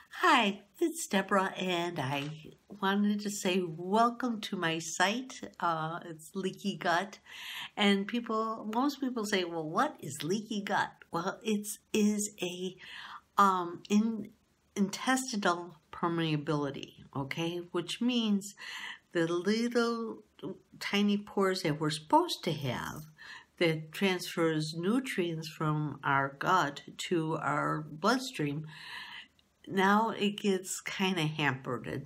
Hi, it's Deborah, and I wanted to say welcome to my site. It's Leaky Gut, and most people say, "Well, what is leaky gut?" Well, it is a intestinal permeability, okay, which means the little tiny pores that we're supposed to have that transfers nutrients from our gut to our bloodstream. Now it gets kind of hampered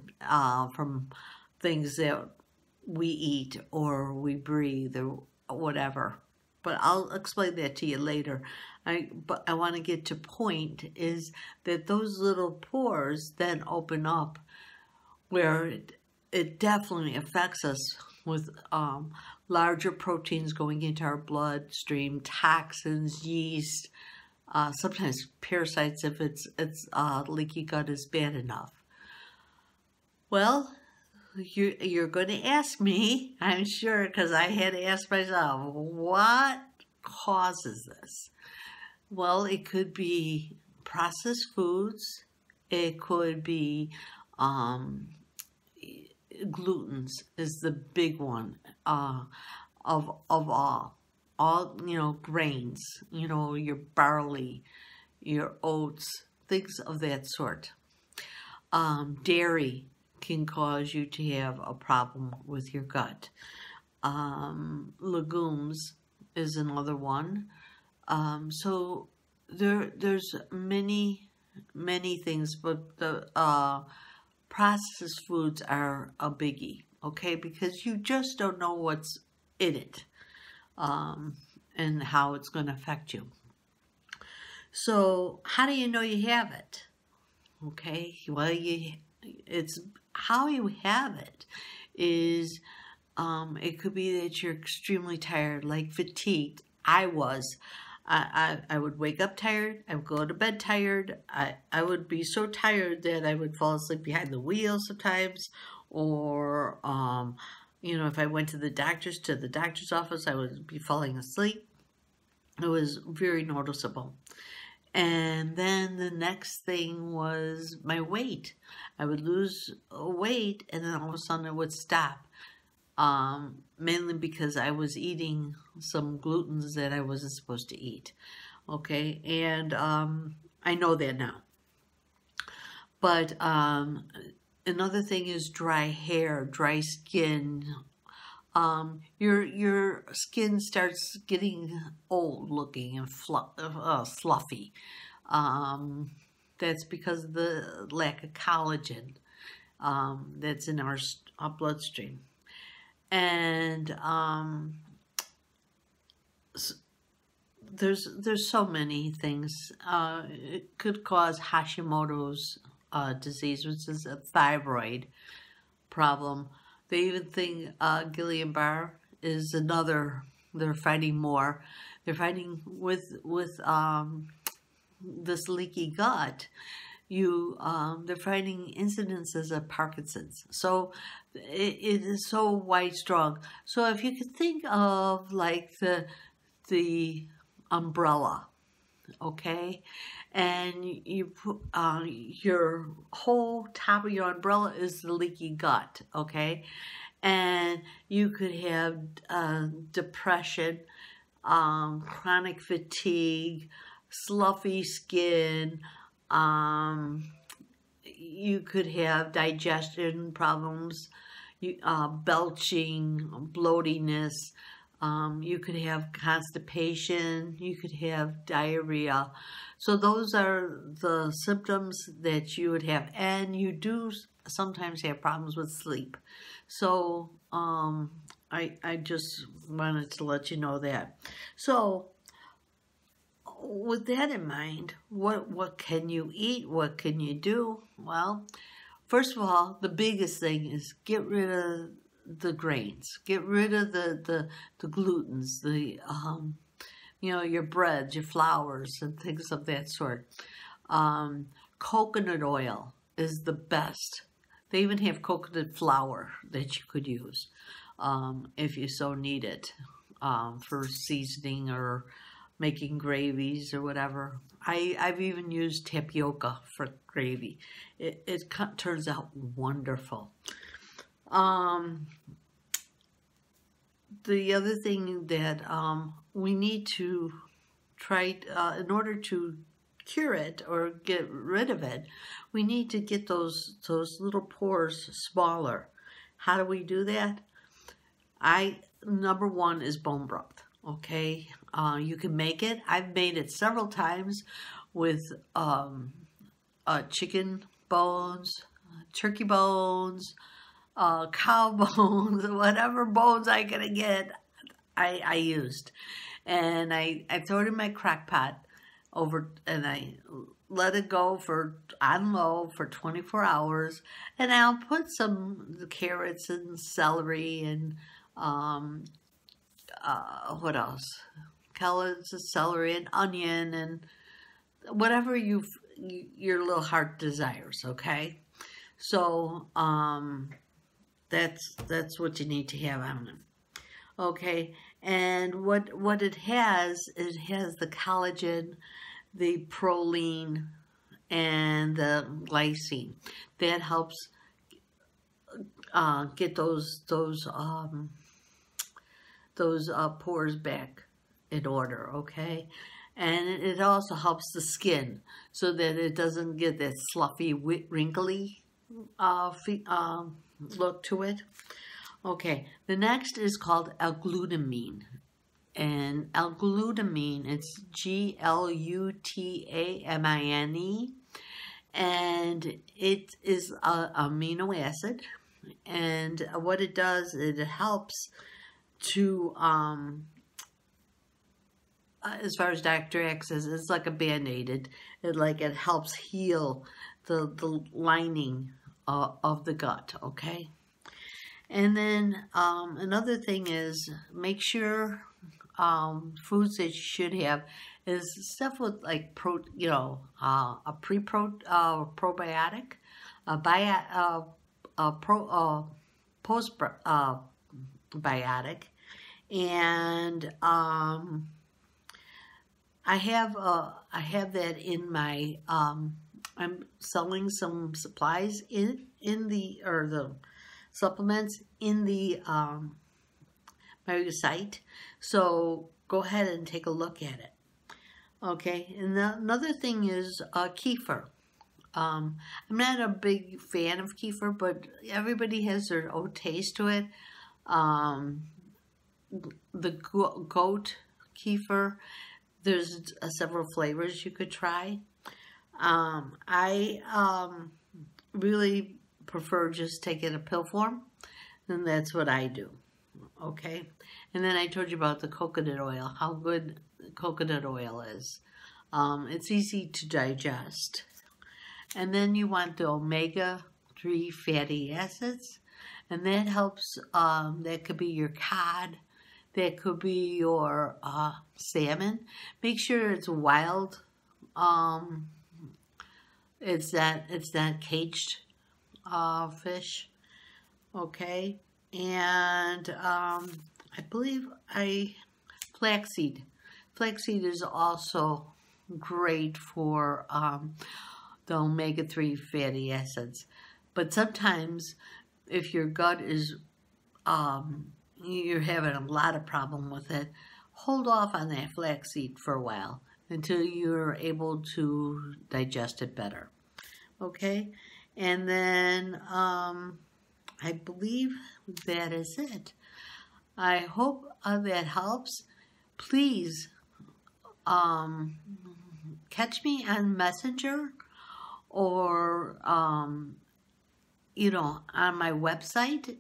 from things that we eat or we breathe or whatever. But I'll explain that to you later. But I want to get to point is that those little pores then open up where it definitely affects us with larger proteins going into our bloodstream, toxins, yeast, sometimes parasites if it's leaky gut is bad enough. Well, you're going to ask me, I'm sure, because I had to ask myself, what causes this? Well, it could be processed foods. It could be glutens is the big one of all. All, grains, your barley, your oats, things of that sort. Dairy can cause you to have a problem with your gut. Legumes is another one. So there's many things, but the processed foods are a biggie, okay? Because you just don't know what's in it. And how it's going to affect you. So how do you know you have it? Okay, well, it's how you have it is it could be that you're extremely tired, like fatigued. I was. I would wake up tired. I would go to bed tired. I would be so tired that I would fall asleep behind the wheel sometimes, or if I went to the doctor's office, I would be falling asleep. It was very noticeable. And then the next thing was my weight. I would lose weight, and then all of a sudden it would stop. Mainly because I was eating some glutens that I wasn't supposed to eat. Okay, and I know that now. But another thing is dry hair, dry skin. Your skin starts getting old looking and fluffy. That's because of the lack of collagen that's in our bloodstream. And there's so many things. It could cause Hashimoto's disease, which is a thyroid problem. They even think Guillain-Barré is another. They're fighting more. They're fighting with this leaky gut. They're fighting incidences of Parkinson's. So it is so wide strong. So if you could think of like the umbrella, okay, and you put your whole top of your umbrella is the leaky gut, okay, and you could have depression, chronic fatigue, sloughy skin. You could have digestion problems, belching, bloatiness. You could have constipation. You could have diarrhea. So those are the symptoms that you would have. And you do sometimes have problems with sleep. So I just wanted to let you know that. So with that in mind, what can you eat? What can you do? Well, first of all, the biggest thing is get rid of the grains. Get rid of the glutens, your breads, your flours, and things of that sort. Coconut oil is the best. They even have coconut flour that you could use if you so need it for seasoning or making gravies or whatever. I've even used tapioca for gravy. It turns out wonderful. The other thing that we need to try, in order to cure it or get rid of it, we need to get those little pores smaller. How do we do that? Number one is bone broth. Okay, you can make it. I've made it several times with chicken bones, turkey bones, cow bones, whatever bones I could get, I used. And I throw it in my crock pot and I let it go on low for 24 hours. And I'll put some carrots and celery and what else? Carrots, celery, and onion, and whatever your little heart desires. Okay, so that's what you need to have on them. Okay, and what it has the collagen, the proline, and the glycine that helps get those pores back in order, okay? And it also helps the skin so that it doesn't get that fluffy, wrinkly look to it. Okay, the next is called L-glutamine. And L-glutamine, it's Glutamine, and it is amino acid. And what it does, it helps to, as far as Dr. X says, it's like a Band-Aid. It helps heal the lining of the gut, okay? And then another thing is, make sure foods that you should have is stuff with like probiotic, postbiotic, and I have that in my I'm selling some supplies in the supplements in the my site, so go ahead and take a look at it. Okay, and another thing is kefir. I'm not a big fan of kefir, but everybody has their own taste to it. The goat kefir, there's several flavors you could try. I really prefer just taking a pill form, and that's what I do. Okay, and then I told you about the coconut oil, how good coconut oil is. It's easy to digest. And then you want the omega-3 fatty acids, and that helps, that could be your cod, that could be your salmon. Make sure it's wild, it's not caged fish, okay? And I believe flaxseed. Flaxseed is also great for the omega-3 fatty acids. But sometimes if your gut is, you're having a lot of problem with it, hold off on that flaxseed for a while until you're able to digest it better. Okay? And then I believe that is it. I hope that helps. Please catch me on Messenger or, you know, on my website.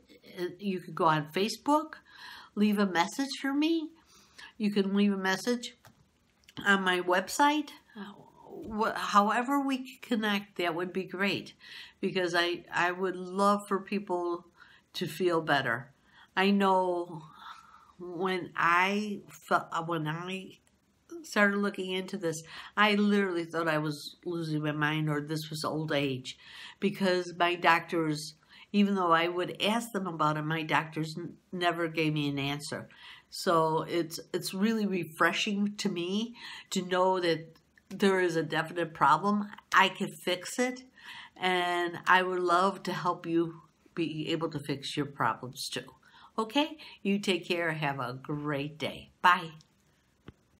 You could go on Facebook, leave a message for me. You can leave a message on my website. However we can connect, that would be great, because I would love for people to feel better. I know when I started looking into this, I literally thought I was losing my mind or this was old age, because my doctors, even though I would ask them about it, my doctors never gave me an answer. So it's really refreshing to me to know that there is a definite problem. I can fix it, and I would love to help you be able to fix your problems too. Okay, you take care. Have a great day. Bye.